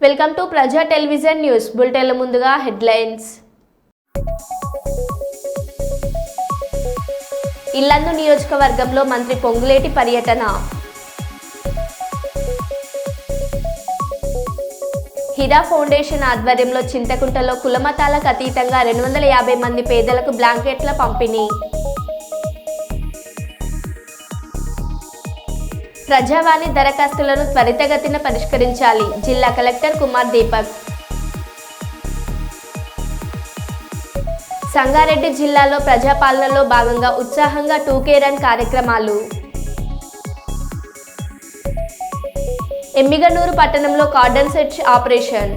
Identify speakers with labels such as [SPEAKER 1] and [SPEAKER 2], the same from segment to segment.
[SPEAKER 1] Welcome to ప్రజా television news బులెటిన్ల ముందుగా headlines. Yellandu నియోజకవర్గంలో మంత్రి పొంగులేటి పర్యటన. హిరా ఫౌండేషన్ ఆధ్వర్యంలో చింతకుంటలో కులమతాలకు అతీతంగా 250 మంది పేదలకు బ్లాంకెట్ల పంపిణీ. ప్రజావాణి దరఖాస్తులను త్వరితగతిన పరిష్కరించాలి జిల్లా కలెక్టర్ కుమార్ దీపక్. సంగారెడ్డి జిల్లాలో ప్రజాపాలనలో భాగంగా ఉత్సాహంగా 2K రన్ కార్యక్రమాలు. ఎమ్మిగనూరు పట్టణంలో కార్డన్ సెర్చ్ ఆపరేషన్.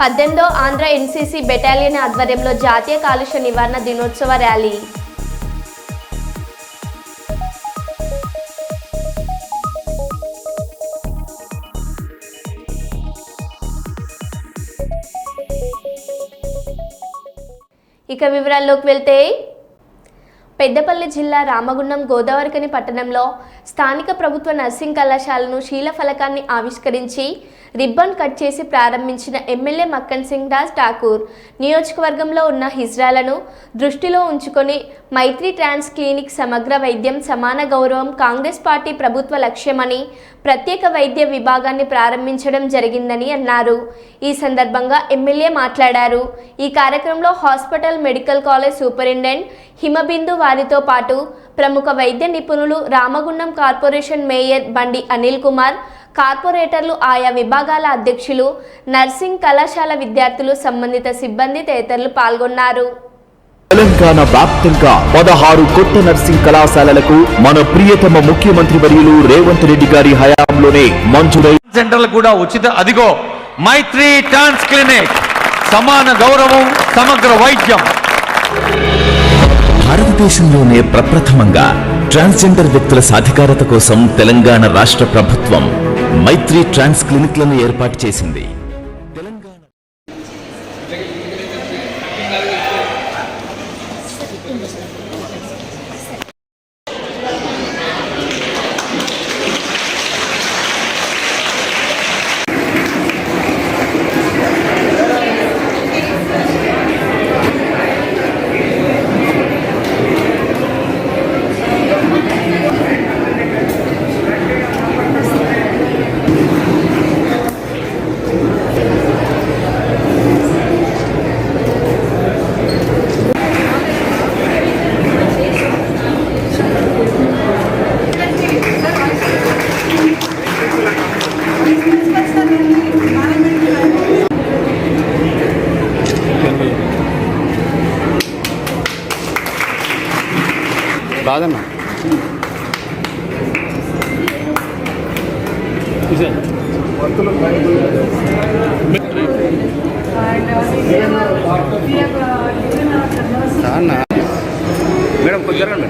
[SPEAKER 1] 18వ ఆంధ్ర NCC బెటాలియన్ ఆధ్వర్యంలో జాతీయ కాలుష్య నివారణ దినోత్సవ ర్యాలీ. ఇక వివరాల్లోకి వెళ్తే, పెద్దపల్లి జిల్లా రామగుండం గోదావరికని పట్టణంలో స్థానిక ప్రభుత్వ నర్సింగ్ కళాశాలను శీలఫలకాన్ని ఆవిష్కరించి రిబ్బన్ కట్ చేసి ప్రారంభించిన ఎమ్మెల్యే మక్కన్ సింగ్ రాజ్ ఠాకూర్ నియోజకవర్గంలో ఉన్న హిజ్రాలను దృష్టిలో ఉంచుకొని మైత్రి ట్రాన్స్ క్లినిక్ సమగ్ర వైద్యం సమాన గౌరవం కాంగ్రెస్ పార్టీ ప్రభుత్వ లక్ష్యమని ప్రత్యేక వైద్య విభాగాన్ని ప్రారంభించడం జరిగిందని అన్నారు. ఈ సందర్భంగా ఎమ్మెల్యే మాట్లాడారు. ఈ కార్యక్రమంలో hospital medical college superintendent Himabindu వారితో పాటు ప్రముఖ వైద్య నిపుణులు, రామగుండం కార్పొరేషన్ మేయర్ బండి అనిల్ కుమార్, కార్పొరేటర్లు, ఆయా విభాగాల అధ్యక్షులు, నర్సింగ్ కళాశాల విద్యార్థులు, సంబంధిత సిబ్బంది తదితరులు పాల్గొన్నారు.
[SPEAKER 2] తెలంగాణ వ్యాప్తంగా 16 కొత్త నర్సింగ్ కళాశాలలకు మన ప్రియతమ ముఖ్యమంత్రి వర్యులు రేవంత్ రెడ్డి గారి హయాంలోనే మంజూరై
[SPEAKER 3] సెంటర్లు కూడా ఉచిత. అదిగో మైత్రి ట్రాన్స్ క్లినిక్, సమాన గౌరవం సమగ్ర వైద్యం.
[SPEAKER 2] భారతదేశంలోనే ప్రప్రథమంగా ట్రాన్స్జెండర్ వ్యక్తుల సాధికారత కోసం తెలంగాణ రాష్ట్ర ప్రభుత్వం మైత్రి ట్రాన్స్ క్లినిక్లను ఏర్పాటు చేసింది.
[SPEAKER 4] కాదన్నా మేడం కొంచెం జరగండి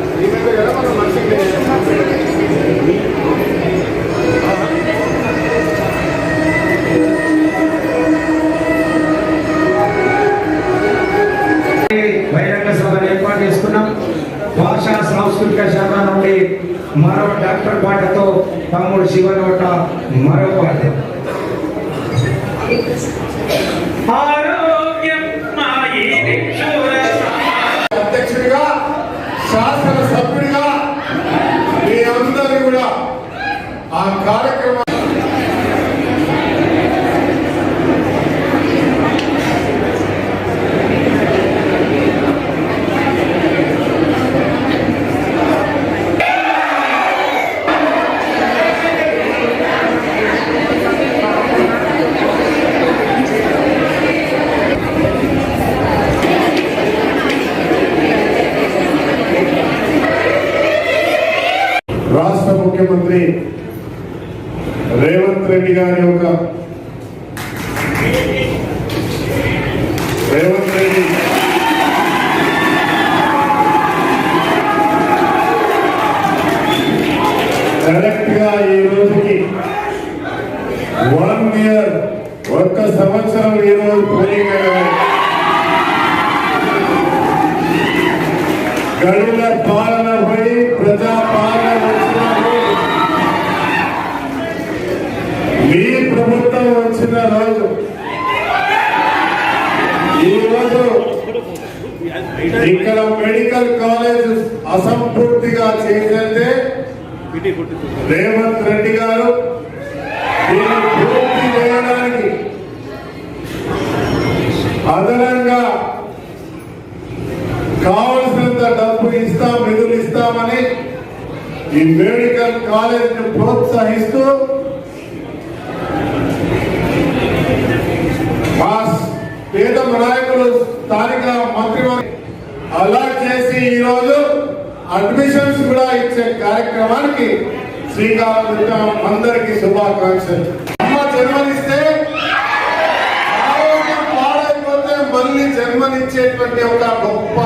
[SPEAKER 5] బహిరంగ సభను ఏర్పాటు చేసుకున్నాం. భాషా సాంస్కృతిక శాఖ నుండి మరో డాక్టర్ పాటతో తమ్ముడు శివనోట మరో పాట.
[SPEAKER 6] అధ్యక్షుడిగా, శాసన సభ్యుడిగా మీ అందరూ కూడా ఆ కార్యక్రమం రాష్ట్ర ముఖ్యమంత్రి రేవంత్ రెడ్డి గారి కరెక్ట్ గా ఈ రోజుకి 1 year, 1 సంవత్సరం ఈ రోజు పోలింగ్ గడుల పాలన పోయి ప్రజా పాలన వచ్చినప్పుడు చేస్తున్న రోజు. ఈరోజు ఇక్కడ మెడికల్ కాలేజ్ అసంపూర్తిగా చేసిందే రేవంత్ రెడ్డి గారు దీన్ని పూర్తి చేయడానికి అదనంగా కావలసినంత డబ్బు ఇస్తాం, నిధులు ఇస్తామని ఈ మెడికల్ కాలేజ్ ను ప్రోత్సహిస్తూ మా పేద నాయకులు స్థానిక మంత్రివర్గం అలా చేసి ఈరోజు అడ్మిషన్స్ కూడా ఇచ్చే కార్యక్రమానికి శ్రీకారం చుట్టాం. అందరికీ శుభాకాంక్షలు. అమ్మ జన్మనిస్తే ఆరోగ్యం పాడైపోతే మళ్ళీ జన్మనిచ్చేటువంటి ఒక గొప్ప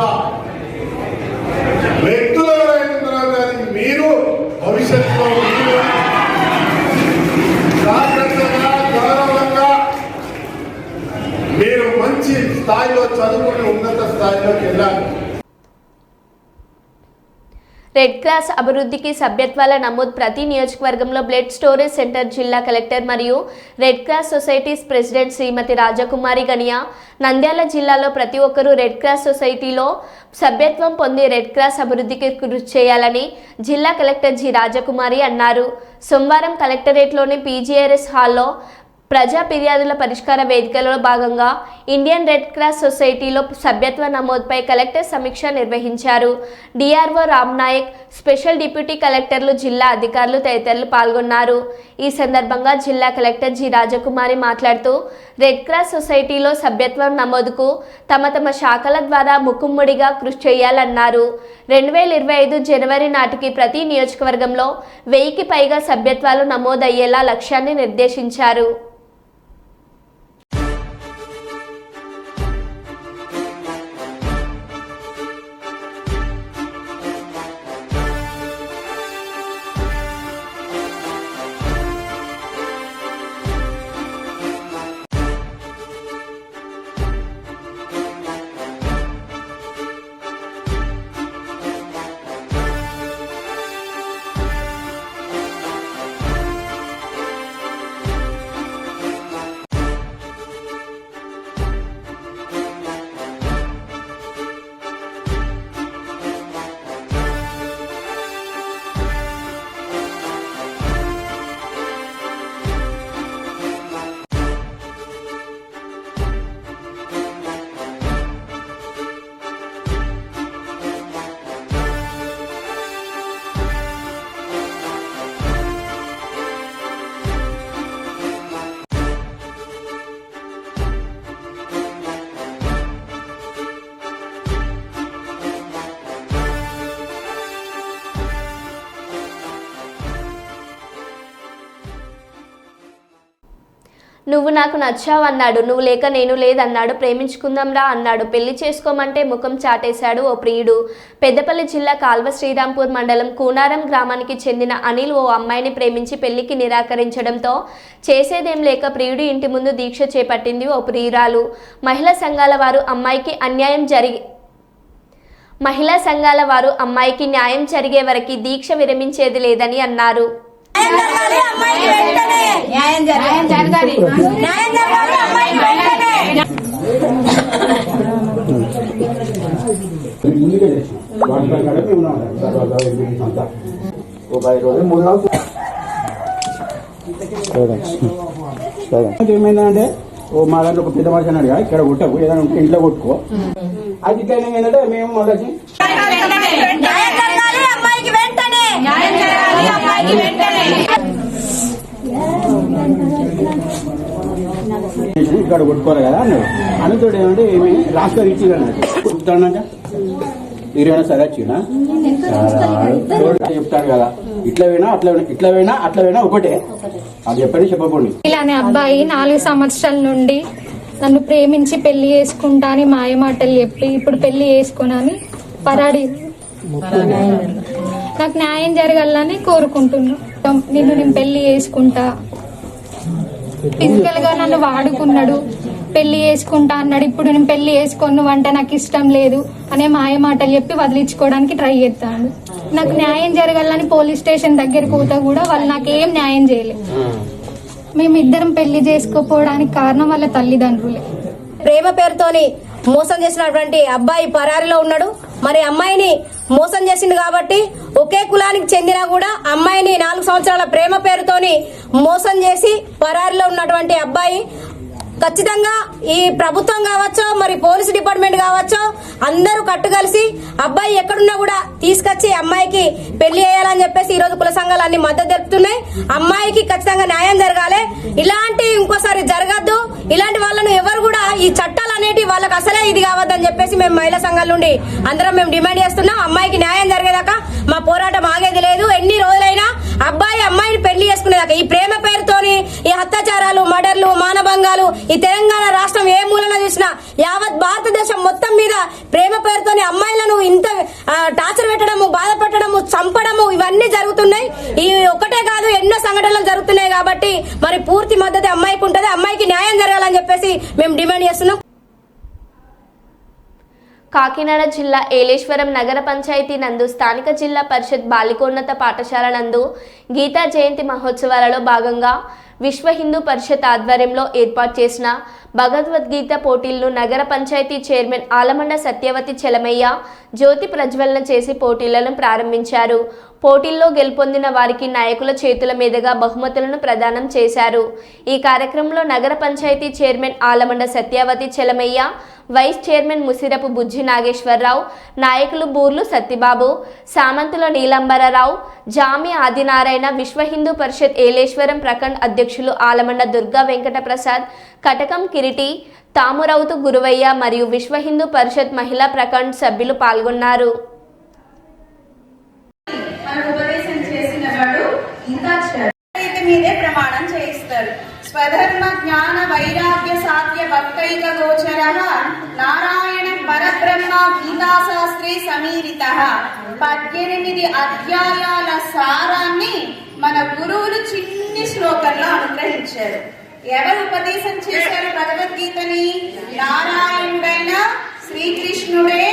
[SPEAKER 6] వ్యక్తులు ఎవరైతున్నారు. కానీ మీరు భవిష్యత్తులో జాగ్రత్తగా గౌరవంగా మీరు మంచి స్థాయిలో చదువుకుని ఉన్నత స్థాయిలోకి వెళ్ళాలి.
[SPEAKER 1] రెడ్ క్రాస్ అభివృద్ధికి సభ్యత్వాల నమోదు ప్రతి నియోజకవర్గంలో బ్లడ్ స్టోరేజ్ సెంటర్ జిల్లా కలెక్టర్ మరియు రెడ్ క్రాస్ సొసైటీస్ ప్రెసిడెంట్ శ్రీమతి రాజకుమారి గనియా నంద్యాల జిల్లాలో ప్రతి ఒక్కరూ రెడ్ క్రాస్ సొసైటీలో సభ్యత్వం పొంది రెడ్ క్రాస్ అభివృద్ధికి కృషి చేయాలని జిల్లా కలెక్టర్ జి రాజకుమారి అన్నారు. సోమవారం కలెక్టరేట్లోని పీజీఆర్ఎస్ హాల్లో ప్రజా ఫిర్యాదుల పరిష్కార వేదికలో భాగంగా ఇండియన్ రెడ్ క్రాస్ సొసైటీలో సభ్యత్వ నమోదుపై కలెక్టర్ సమీక్ష నిర్వహించారు. డిఆర్ఓ రామ్నాయక్, స్పెషల్ డిప్యూటీ కలెక్టర్లు, జిల్లా అధికారులు తదితరులు పాల్గొన్నారు. ఈ సందర్భంగా జిల్లా కలెక్టర్ జి రాజకుమారి మాట్లాడుతూ రెడ్ క్రాస్ సొసైటీలో సభ్యత్వం నమోదుకు తమ శాఖల ద్వారా ముక్కుమ్మడిగా కృషి చేయాలన్నారు. 2025 జనవరి నాటికి ప్రతి నియోజకవర్గంలో 1000కి పైగా సభ్యత్వాలు నమోదయ్యేలా లక్ష్యాన్ని నిర్దేశించారు. నువ్వు నాకు నచ్చావు అన్నాడు, నువ్వు లేక నేను లేదన్నాడు, ప్రేమించుకుందాంరా అన్నాడు, పెళ్లి చేసుకోమంటే ముఖం చాటేశాడు ఓ ప్రియుడు. పెద్దపల్లి జిల్లా కాల్వ శ్రీరాంపూర్ మండలం కూనారం గ్రామానికి చెందిన అనిల్ ఓ అమ్మాయిని ప్రేమించి పెళ్లికి నిరాకరించడంతో చేసేదేం లేక ప్రియుడి ఇంటి ముందు దీక్ష చేపట్టింది ఓ ప్రియురాలు. మహిళా సంఘాల వారు అమ్మాయికి న్యాయం జరిగే వరకు దీక్ష విరమించేది లేదని అన్నారు.
[SPEAKER 7] ఏమైందంటే ఓ మా దాంట్లో ఒక పెద్ద మనిషి అన్నాడు, ఇక్కడ కొట్టకు, ఏదైనా ఉంటే ఇంట్లో కొట్టుకో. అది ఇట్లా ఏంటంటే మేము మళ్ళీ ఇక్కడ కొట్టుకోరు కదా అన్నాడు. అందుతో ఏమంటే ఏమి లాస్ట్ ఇచ్చి చెప్తాడంట 20 సరే వచ్చినా చెప్తాడు కదా, ఇట్లా వేనా ఒకటే, అది చెప్పండి చెప్పకండి.
[SPEAKER 8] ఇలానే అబ్బాయి 4 సంవత్సరాల నుండి నన్ను ప్రేమించి పెళ్లి చేసుకుంటా అని మాయమాటలు చెప్పి ఇప్పుడు పెళ్లి చేసుకున్నాని పరాడి నాకు న్యాయం జరగాలని కోరుకుంటున్నా. నేను పెళ్లి చేసుకుంటా, ఫిజికల్ గా నన్ను వాడుకున్నాడు, పెళ్లి చేసుకుంటా అన్నాడు. ఇప్పుడు నేను పెళ్లి చేసుకోను అంటే నాకు ఇష్టం లేదు అనే మాయమాటలు చెప్పి వదిలించుకోవడానికి ట్రై చేస్తాను. నాకు న్యాయం జరగాలని పోలీస్ స్టేషన్ దగ్గరికి పోతా కూడా వాళ్ళు నాకేం న్యాయం చేయలేదు. మేమిద్దరం పెళ్లి చేసుకోపోవడానికి కారణం వాళ్ళ తల్లిదండ్రులే.
[SPEAKER 9] ప్రేమ పేరుతోని మోసం చేసినటువంటి అబ్బాయి పరారిలో ఉన్నాడు. మరి అమ్మాయిని మోసం చేసింది కాబట్టి ఒకే కులానికి చెందినా కూడా అమ్మాయిని 4 సంవత్సరాల ప్రేమ పేరుతోని మోసం చేసి పరారిలో ఉన్నటువంటి అబ్బాయి ఖచ్చితంగా ఈ ప్రభుత్వం కావచ్చు, మరి పోలీసు డిపార్ట్మెంట్ కావచ్చు, అందరూ కట్టుకలిసి అబ్బాయి ఎక్కడున్నా కూడా తీసుకొచ్చి అమ్మాయికి పెళ్లి చేయాలని చెప్పేసి ఈ రోజు కుల సంఘాలు అన్ని మద్దతు తెలుపుతున్నాయి. అమ్మాయికి ఖచ్చితంగా న్యాయం జరగాలి. ఇలాంటి ఇంకోసారి జరగద్దు. ఇలాంటి వాళ్ళను ఎవరు కూడా ఈ చట్టాలు అనేటివి వాళ్ళకి అసలే ఇది కావద్దని చెప్పేసి మేము మహిళా సంఘాల నుండి అందరం మేము డిమాండ్ చేస్తున్నాం. అమ్మాయికి న్యాయం జరిగేదాకా మా పోరాటం ఆగేది లేదు. ఎన్ని రోజులైనా అబ్బాయి అమ్మాయిని పెళ్లి చేసుకునేదాకా ఈ ప్రేమ పేరుతోని ఈ అత్యాచారాలు, మర్డర్లు, మానభంగాలు ఈ తెలంగాణ రాష్ట్రం ఏ మూలన చూసినా యావత్ భారతదేశం మొత్తం మీద ప్రేమ పేరుతోని అమ్మాయిలను ఇంత టార్చర్ పెట్టడము, బాధ పెట్టడము, చంపడము ఇవన్నీ జరుగుతున్నాయి. ఈ ఒక్కటే కాదు, ఎన్నో సంఘటనలు జరుగుతున్నాయి. కాబట్టి మరి పూర్తి మద్దతు అమ్మాయికి ఉంటుంది. అమ్మాయికి న్యాయం జరగాలని చెప్పేసి మేము డిమాండ్ చేస్తున్నాం.
[SPEAKER 1] కాకినాడ జిల్లా ఏలేశ్వరం నగర పంచాయతీ నందు స్థానిక జిల్లా పరిషత్ బాలికోన్నత పాఠశాల నందు గీతా జయంతి మహోత్సవాలలో భాగంగా విశ్వ హిందూ పరిషత్ ఆధ్వర్యంలో ఏర్పాటు చేసిన భగవద్గీత పోటీలను నగర పంచాయతీ చైర్మన్ ఆలమండ సత్యవతి చెలమయ్య జ్యోతి ప్రజ్వలన చేసి పోటీలను ప్రారంభించారు. పోటీల్లో గెలుపొందిన వారికి నాయకుల చేతుల మీదుగా బహుమతులను ప్రదానం చేశారు. ఈ కార్యక్రమంలో నగర panchayati chairman Alamanda Satyavathi Chelamaiah, vice chairman Musirapu Bujji Nageswararao, నాయకులు బూర్లు సత్తిబాబు, సామంతుల నీలంబరరావు, జామి ఆదినారాయణ, విశ్వ హిందూ పరిషత్ ఏలేశ్వరం ప్రఖండ్ అధ్యక్షులు ఆలమండ దుర్గా వెంకట ప్రసాద్, కటకం కిరీటి, తామురవుతు గురువయ్య మరియు విశ్వ హిందూ పరిషత్ మహిళా ప్రఖండ్ సభ్యులు పాల్గొన్నారు.
[SPEAKER 10] ఉపదేశం చేసిన వాడు ఇంకా మీదే ప్రమాణం చేయిస్తారు. స్వధర్మ జ్ఞాన వైరాగ్య సాధ్య భక్తైక గోచర నారాయణ పరబ్రహ్మ గీతాశాస్త్రే సమీరిత 18 అధ్యాయాల సారాన్ని మన గురువులు చిన్ని శ్లోకంలో అనుగ్రహించారు. ఎవరు ఉపదేశం చేశారు భగవద్గీతని? నారాయణుడైన శ్రీకృష్ణుడే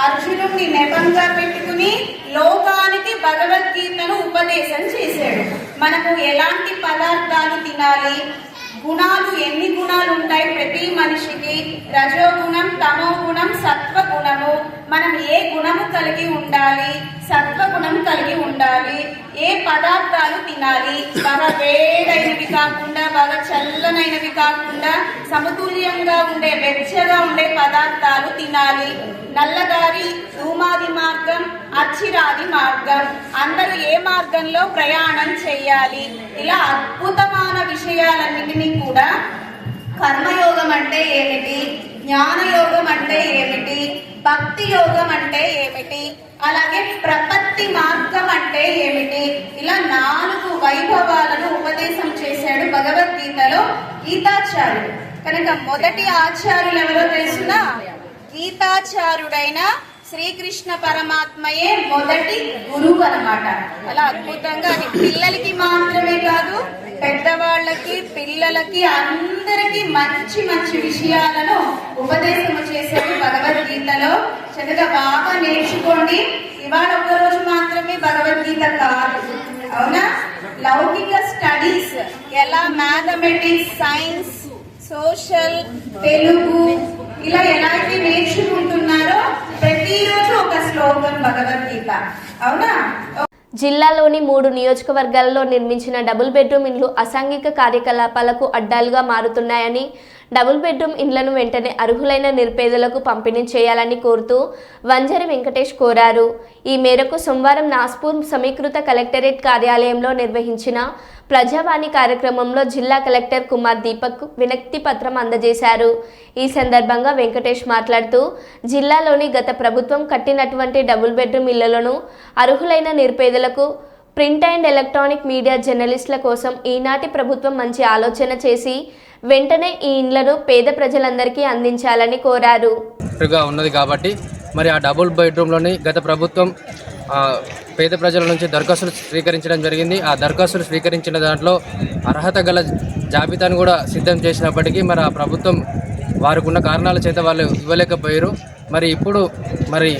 [SPEAKER 10] అర్జునుడిని నెపంగా పెట్టుకుని లోకానికి భగవద్గీతను ఉపదేశం చేశాడు. మనకు ఎలాంటి పదార్థాలు తినాలి, గుణాలు ఎన్ని గుణాలు ఉంటాయి ప్రతి మనిషికి, రజోగుణం, తమో గుణం, సత్వగుణము, మనం ఏ గుణము కలిగి ఉండాలి, సత్వగుణం కలిగి ఉండాలి, ఏ పదార్థాలు తినాలి, బాగా వేడైనవి కాకుండా బాగా చల్లనైనవి కాకుండా సమతుల్యంగా ఉండే వెచ్చగా ఉండే పదార్థాలు తినాలి. నల్లదారి, ధూమాది మార్గం, అచ్చిరాది మార్గం, అందరూ ఏ మార్గంలో ప్రయాణం చేయాలి, ఇలా అద్భుతమైన విషయాలన్నిటినీ కూడా కర్మయోగం అంటే ఏమిటి, జ్ఞానయోగం అంటే ఏమిటి, భక్తి యోగం అంటే ఏమిటి, అలాగే ప్రపత్తి మార్గం అంటే ఏమిటి, ఇలా 4 వైభవాలను ఉపదేశం చేశాడు భగవద్గీతలో గీతాచార్యుడు. కనుక మొదటి ఆచార్యులు ఎవరో తెలుసునా? గీతాచార్యుడైన శ్రీకృష్ణ పరమాత్మయే మొదటి గురువు అన్నమాట. అలా అద్భుతంగా అది పిల్లలకి మాత్రమే కాదు, పెద్దవాళ్ళకి, పిల్లలకి, అందరికీ మంచి మంచి విషయాలను ఉపదేశము చేశాడు భగవద్గీతలో. చక్కగా బాగా నేర్చుకోండి. ఇవాళ ఒక్కరోజు మాత్రమే భగవద్గీత కాదు, అవునా? లౌకిక స్టడీస్ ఎలా మ్యాథమెటిక్స్, సైన్స్, సోషల్, తెలుగు ఇలా ఎలాంటి నేర్చుకుంటున్నారో ప్రతిరోజు ఒక శ్లోకం భగవద్గీత, అవునా?
[SPEAKER 1] జిల్లాలోని 3 నియోజకవర్గాలలో నిర్మించిన డబుల్ బెడ్రూమ్ ఇండ్లు అసాంఘిక కార్యకలాపాలకు అడ్డాలుగా మారుతున్నాయని, డబుల్ బెడ్రూమ్ ఇండ్లను వెంటనే అర్హులైన నిరుపేదలకు పంపిణీ చేయాలని కోరుతూ వంజరి వెంకటేష్ కోరారు. ఈ మేరకు సోమవారం నాస్పూర్ సమీకృత కలెక్టరేట్ కార్యాలయంలో నిర్వహించిన ప్రజావాణి కార్యక్రమంలో జిల్లా కలెక్టర్ కుమార్ దీపక్ వినతి పత్రం అందజేశారు. ఈ సందర్భంగా వెంకటేష్ మాట్లాడుతూ జిల్లాలోని గత ప్రభుత్వం కట్టినటువంటి డబుల్ బెడ్రూమ్ ఇళ్లను అర్హులైన నిరుపేదలకు, ప్రింట్ అండ్ ఎలక్ట్రానిక్ మీడియా జర్నలిస్టుల కోసం ఈనాటి ప్రభుత్వం మంచి ఆలోచన చేసి వెంటనే ఈ ఇండ్లను పేద ప్రజలందరికీ అందించాలని కోరారు.
[SPEAKER 11] ఉన్నది కాబట్టి మరి ఆ డబుల్ బెడ్రూమ్లోని గత ప్రభుత్వం పేద ప్రజల నుంచి దరఖాస్తులు స్వీకరించడం జరిగింది. ఆ దరఖాస్తులు స్వీకరించిన దాంట్లో అర్హత గల జాబితాను కూడా సిద్ధం చేసినప్పటికీ మరి ఆ ప్రభుత్వం వారికి ఉన్న కారణాల చేత వాళ్ళు ఇవ్వలేకపోయారు. మరి ఇప్పుడు మరి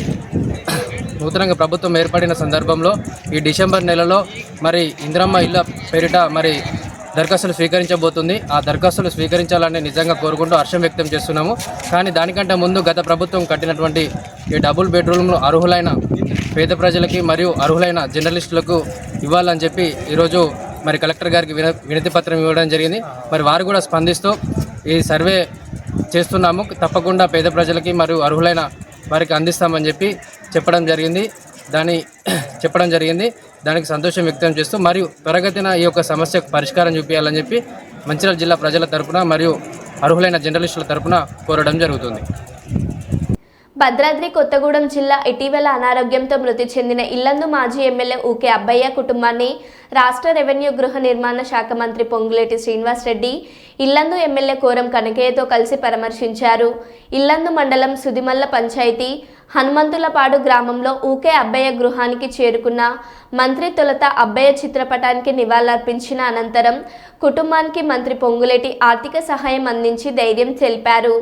[SPEAKER 11] నూతనంగా ప్రభుత్వం ఏర్పడిన సందర్భంలో ఈ డిసెంబర్ నెలలో మరి ఇందిరమ్మ ఇళ్ళ పేరిట మరి దరఖాస్తులు స్వీకరించబోతుంది. ఆ దరఖాస్తులు స్వీకరించాలని నిజంగా కోరుకుంటూ హర్షం వ్యక్తం చేస్తున్నాము. కానీ దానికంటే ముందు గత ప్రభుత్వం కట్టినటువంటి ఈ డబుల్ బెడ్రూమ్లు అర్హులైన పేద ప్రజలకి మరియు అర్హులైన జర్నలిస్టులకు ఇవ్వాలని చెప్పి ఈరోజు మరి కలెక్టర్ గారికి వినతి పత్రం ఇవ్వడం జరిగింది. మరి వారు కూడా స్పందిస్తూ ఈ సర్వే చేస్తున్నాము, తప్పకుండా పేద ప్రజలకి మరియు అర్హులైన వారికి అందిస్తామని చెప్పి చెప్పడం జరిగింది. దానికి సంతోషం వ్యక్తం చేస్తూ మరియు త్వరగతిన ఈ యొక్క సమస్యకు పరిష్కారం చూపించాలని చెప్పి మంచిర్యాల జిల్లా ప్రజల తరపున మరియు అర్హులైన జర్నలిస్టుల తరపున కోరడం జరుగుతుంది.
[SPEAKER 1] భద్రాద్రి కొత్తగూడెం జిల్లా ఇటీవల అనారోగ్యంతో మృతి చెందిన ఇల్లందు మాజీ ఎమ్మెల్యే ఊకే అబ్బయ్య కుటుంబాన్ని రాష్ట్ర రెవెన్యూ గృహ నిర్మాణ శాఖ మంత్రి పొంగులేటి శ్రీనివాసరెడ్డి ఇల్లందు ఎమ్మెల్యే కోరం కనకయ్యతో కలిసి పరామర్శించారు. ఇల్లందు మండలం సుదిమల్ల పంచాయతీ హనుమంతులపాడు గ్రామంలో ఊకే అబ్బయ్య గృహానికి చేరుకున్న మంత్రి తొలుత అబ్బయ్య చిత్రపటానికి నివాళులర్పించిన అనంతరం కుటుంబానికి మంత్రి పొంగులేటి ఆర్థిక సహాయం అందించి ధైర్యం తెలిపారు.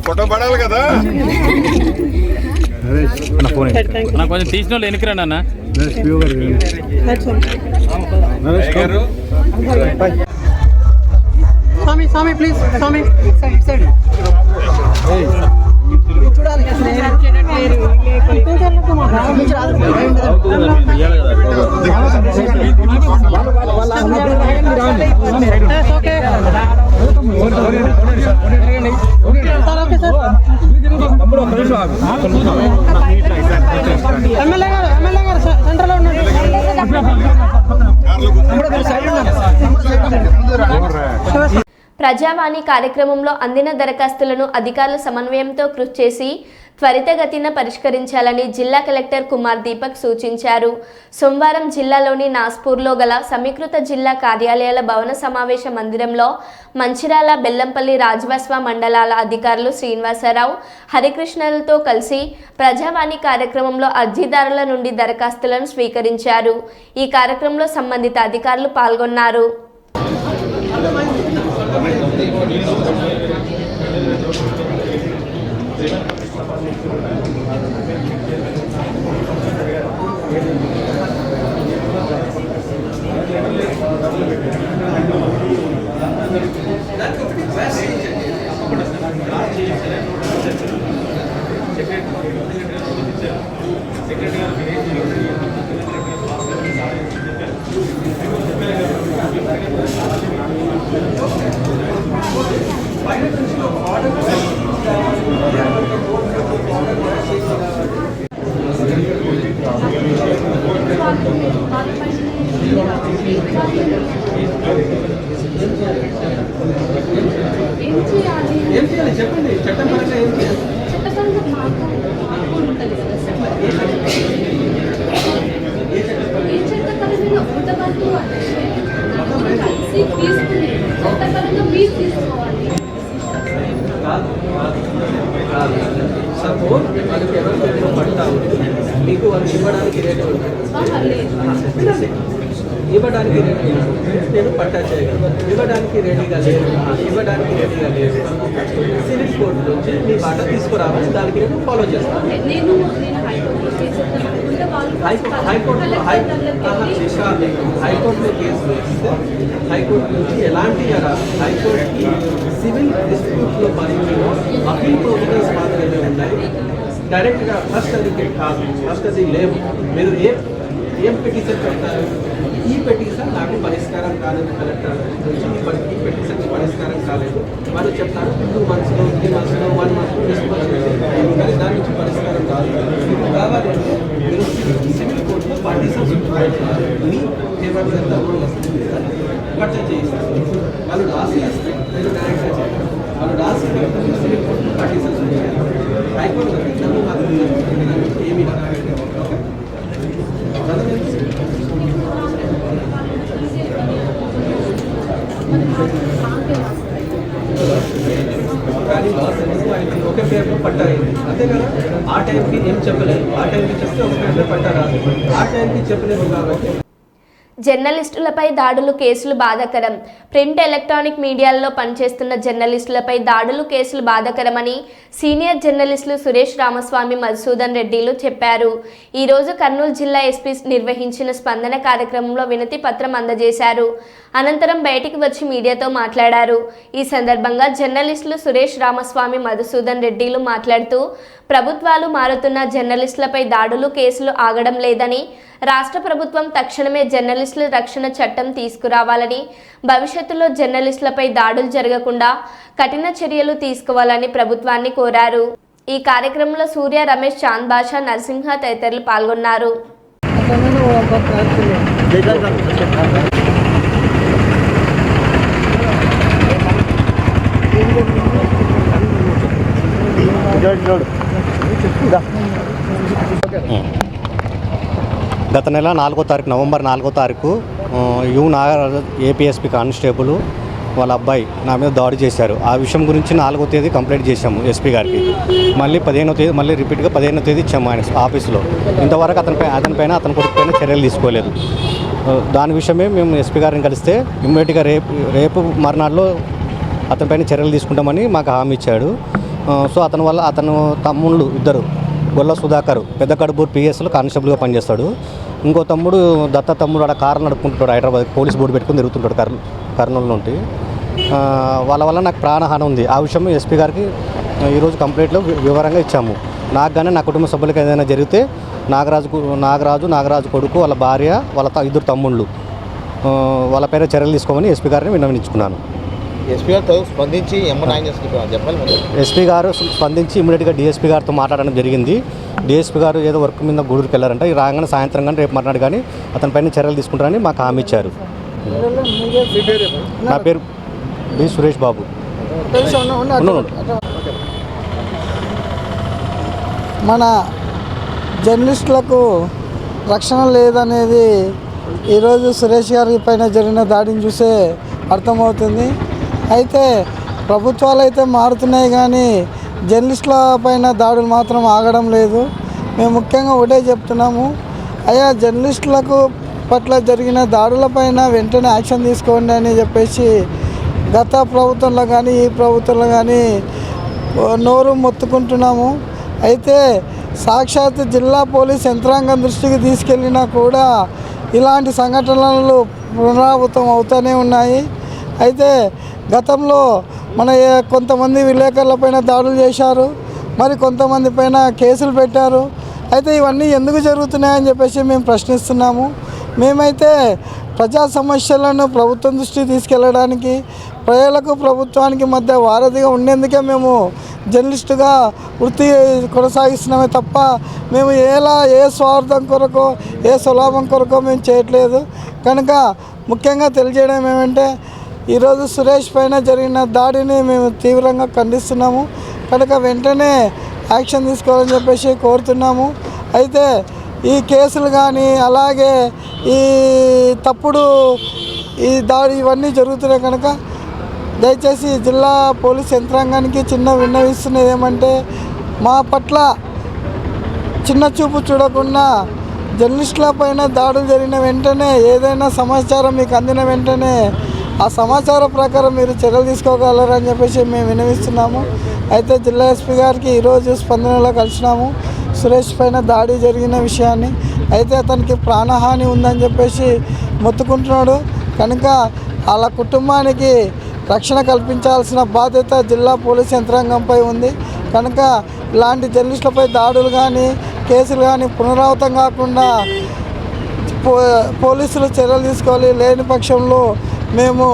[SPEAKER 6] ఫోటో పడాలి కదా,
[SPEAKER 11] నాకు కొంచెం తీసిన వాళ్ళు వెనక్కి అన్న.
[SPEAKER 12] స్వామి ప్లీజ్ స్వామి ఎమ్మెల్యే గారు సెంటర్లో ఉన్నాడు.
[SPEAKER 1] ప్రజావాణి కార్యక్రమంలో అందిన దరఖాస్తులను అధికారుల సమన్వయంతో కృషి చేసి త్వరితగతిన పరిష్కరించాలని జిల్లా కలెక్టర్ కుమార్ దీపక్ సూచించారు. సోమవారం జిల్లాలోని నాస్పూర్లో గల సమీకృత జిల్లా కార్యాలయాల భవన సమావేశ మందిరంలో మంచిర్యాల, బెల్లంపల్లి, రాజవస్వ మండలాల అధికారులు శ్రీనివాసరావు, హరికృష్ణలతో కలిసి ప్రజావాణి కార్యక్రమంలో అర్జీదారుల నుండి దరఖాస్తులను స్వీకరించారు. ఈ కార్యక్రమంలో సంబంధిత అధికారులు పాల్గొన్నారు.
[SPEAKER 12] ఏం చేయాలి చెప్పండి, చట్టపరంగా ఏం చేయాలి? సపోజ్ వాళ్ళకి ఎవరికైనా పట్టాలి, మీకు వాళ్ళు ఇవ్వడానికి రేట్ ఇవ్వడానికి రెడీ, నేను పట్టా చేయగలను, ఇవ్వడానికి రెడీగా లేదు, ఇవ్వడానికి రెడీగా లేదు, సివిల్ కోర్టు నుంచి మీ మాట తీసుకురావాలి, దానికి నేను ఫాలో చేస్తాను. హైకోర్టులో కేసు వేస్తే హైకోర్టు నుంచి ఎలాంటి హైకోర్టుకి సివిల్ డిస్ప్యూట్స్లో పరిధిలో అపీల్ ప్రొవిజన్స్ మాత్రమే ఉన్నాయి. డైరెక్ట్గా ఫస్ట్ అది కాదు, ఫస్ట్ అది లేవు. మీరు ఏం పిటిషన్ పెడతారు? ఈ పిటిషన్ నాకు పరిష్కారం కాలేదు, కలెక్టర్ నుంచి ఈ పిటిషన్ పరిష్కారం కాలేదు, వాళ్ళు చెప్తారు 2 monthsలో 3 monthsలో 1 month డిస్పోజ్ చేయాలి, కానీ దాని నుంచి పరిష్కారం కాదు. మీకు కావాలంటే మీరు సివిల్ కోర్టులో పార్టీషన్స్ మీ ఫేవర్లో ఎంత అమౌంట్ వస్తుంది పర్చేజ్ చేయిస్తారు. వాళ్ళు రాసి ఇస్తే మీరు డైరెక్ట్గా చేయాలి, వాళ్ళు రాసి సివిల్ కోర్టులో పార్టీషన్స్ చేయాలి. హైకోర్టులో డబ్బు మాత్రం ఏమీ ఓకే. కానీ లాస్ ఎందుకు ఆయనకి ఒకే పేపర్ పట్టా అయింది, అంతే కదా. ఆ టైంకి ఏం చెప్పలేదు, ఆ టైంకి చెప్తే ఒక పేపర్ పట్టా రాదు, ఆ టైంకి చెప్పలేదు కాబట్టి.
[SPEAKER 1] జర్నలిస్టులపై దాడులు, కేసులు బాధాకరం. ప్రింట్, ఎలక్ట్రానిక్ మీడియాల్లో పనిచేస్తున్న జర్నలిస్టులపై దాడులు, కేసులు బాధాకరమని సీనియర్ జర్నలిస్టులు సురేష్ రామస్వామి, మధుసూదన్ రెడ్డిలు చెప్పారు. ఈరోజు కర్నూలు జిల్లా ఎస్పీ నిర్వహించిన స్పందన కార్యక్రమంలో వినతి పత్రం అందజేశారు. అనంతరం బయటికి వచ్చి మీడియాతో మాట్లాడారు. ఈ సందర్భంగా జర్నలిస్టులు సురేష్ రామస్వామి, మధుసూదన్ రెడ్డిలు మాట్లాడుతూ ప్రభుత్వాలు మారుతున్న జర్నలిస్టులపై దాడులు, కేసులు ఆగడం లేదని, రాష్ట్ర ప్రభుత్వం తక్షణమే జర్నలిస్టుల రక్షణ చట్టం తీసుకురావాలని, భవిష్యత్తులో జర్నలిస్టులపై దాడులు జరగకుండా కఠిన చర్యలు తీసుకోవాలని ప్రభుత్వాన్ని కోరారు. ఈ కార్యక్రమంలో సూర్య, రమేష్, చాంద్ బాషా, నరసింహ తదితరులు పాల్గొన్నారు.
[SPEAKER 13] గత నెల 4వ తారీఖు, నవంబర్ 4వ తారీఖు యు నాగరాజు ఏపీఎస్పీ కానిస్టేబుల్ వాళ్ళ అబ్బాయి నా మీద దాడి చేశారు. ఆ విషయం గురించి 4వ తేదీ కంప్లైంట్ చేశాము ఎస్పీ గారికి. మళ్ళీ 15వ తేదీ మళ్ళీ రిపీట్గా 15వ తేదీ ఇచ్చాము ఆయన ఆఫీసులో. ఇంతవరకు అతని కొడుకు పైన చర్యలు తీసుకోలేదు. దాని విషయమే మేము ఎస్పీ గారిని కలిస్తే ఇమ్మీడియట్గా రేపు మర్నాడులో అతనిపైన చర్యలు తీసుకుంటామని మాకు హామీ ఇచ్చాడు. సో అతను తమ్ముళ్ళు ఇద్దరు, గొల్ల సుధాకర్ పెద్ద కడుపూరు పిఎస్లో కానిస్టేబుల్గా పనిచేస్తాడు. ఇంకో తమ్ముడు దత్త తమ్ముడు అక్కడ కారు నడుపుకుంటాడు, హైదరాబాద్ పోలీస్ బోర్డు పెట్టుకుని తిరుగుతుంటాడు కర్నూలు నుండి. వాళ్ళ వల్ల నాకు ప్రాణహాని ఉంది. ఆ విషయం ఎస్పీ గారికి ఈరోజు కంప్లైంట్లో వివరంగా ఇచ్చాము. నాకు కానీ నా కుటుంబ సభ్యులకి ఏదైనా జరిగితే నాగరాజు కొడుకు, వాళ్ళ భార్య, వాళ్ళ 2 తమ్ముళ్ళు వాళ్ళ పేరు చర్యలు తీసుకోమని ఎస్పీ గారిని విన్నవించుకున్నాను.
[SPEAKER 4] ఎస్పీ గారు స్పందించి
[SPEAKER 13] ఎస్పీ గారు స్పందించి ఇమీడియట్గా డిఎస్పీ గారితో మాట్లాడడం జరిగింది. డిఎస్పీ గారు ఏదో వర్క్ మీద గూడూరుకి వెళ్ళారంటే రాగానే సాయంత్రం కానీ రేపు మర్నాడు కానీ అతనిపైన చర్యలు తీసుకుంటారని మాకు హామీ ఇచ్చారు. నా పేరు బి సురేష్ బాబు.
[SPEAKER 12] మన జర్నలిస్టులకు రక్షణ లేదనేది ఈరోజు సురేష్ గారి పైన జరిగిన దాడిని చూసే అర్థమవుతుంది. అయితే ప్రభుత్వాలు అయితే మారుతున్నాయి కానీ జర్నలిస్టుల పైన దాడులు మాత్రం ఆగడం లేదు. మేము ముఖ్యంగా ఒకటే చెప్తున్నాము, అయ్యా జర్నలిస్టులకు పట్ల జరిగిన దాడులపైన వెంటనే యాక్షన్ తీసుకోండి అని చెప్పేసి గత ప్రభుత్వంలో కానీ ఈ ప్రభుత్వంలో కానీ నోరు మొత్తుకుంటున్నాము. అయితే సాక్షాత్ జిల్లా పోలీస్ యంత్రాంగం దృష్టికి తీసుకెళ్ళినా కూడా ఇలాంటి సంఘటనలు పునరావృతం అవుతూనే ఉన్నాయి. అయితే గతంలో మన కొంతమంది విలేకరులపైన దాడులు చేశారు, మరి కొంతమంది పైన కేసులు పెట్టారు. అయితే ఇవన్నీ ఎందుకు జరుగుతున్నాయని చెప్పేసి మేము ప్రశ్నిస్తున్నాము. మేమైతే ప్రజా సమస్యలను ప్రభుత్వం దృష్టికి తీసుకెళ్ళడానికి ప్రజలకు ప్రభుత్వానికి మధ్య వారధిగా ఉండేందుకే మేము జర్నలిస్టుగా వృత్తి కొనసాగిస్తున్నామే తప్ప మేము ఏ స్వార్థం కొరకో ఏ స్వలాభం కొరకో మేము చేయట్లేదు. కనుక ముఖ్యంగా తెలియజేయడం ఏమంటే ఈరోజు సురేష్ పైన జరిగిన దాడిని మేము తీవ్రంగా ఖండిస్తున్నాము. కనుక వెంటనే యాక్షన్ తీసుకోవాలని చెప్పేసి కోరుతున్నాము. అయితే ఈ కేసులు కానీ అలాగే ఈ తప్పుడు ఈ దాడి ఇవన్నీ జరుగుతున్నాయి కనుక దయచేసి జిల్లా పోలీస్ యంత్రాంగానికి చిన్న విన్నవిస్తున్నది ఏమంటే మా పట్ల చిన్న చూపు చూడకుండా జర్నలిస్టుల పైన దాడులు జరిగిన వెంటనే ఏదైనా సమాచారం మీకు అందిన వెంటనే ఆ సమాచారం ప్రకారం మీరు చర్యలు తీసుకోగలరని చెప్పేసి మేము విన్నవిస్తున్నాము. అయితే జిల్లా ఎస్పీ గారికి ఈరోజు స్పందనలో కలిసినాము సురేష్ పైన దాడి జరిగిన విషయాన్ని. అయితే అతనికి ప్రాణహాని ఉందని చెప్పేసి మొత్తుకుంటున్నాడు. కనుక వాళ్ళ కుటుంబానికి రక్షణ కల్పించాల్సిన బాధ్యత జిల్లా పోలీస్ యంత్రాంగంపై ఉంది. కనుక ఇలాంటి జర్నలిస్టులపై దాడులు కానీ కేసులు కానీ పునరావృతం కాకుండా పోలీసులు చర్యలు తీసుకోవాలి. లేని పక్షంలో మేము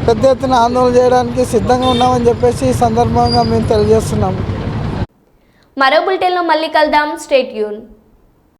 [SPEAKER 12] పెద్ద ఎత్తున ఆందోళన చేయడానికి సిద్ధంగా ఉన్నామని చెప్పేసి ఈ సందర్భంగా మేము తెలియజేస్తున్నాము.
[SPEAKER 1] మరో బులెటిన్లో మళ్ళీ కలుద్దాం. Stay tune.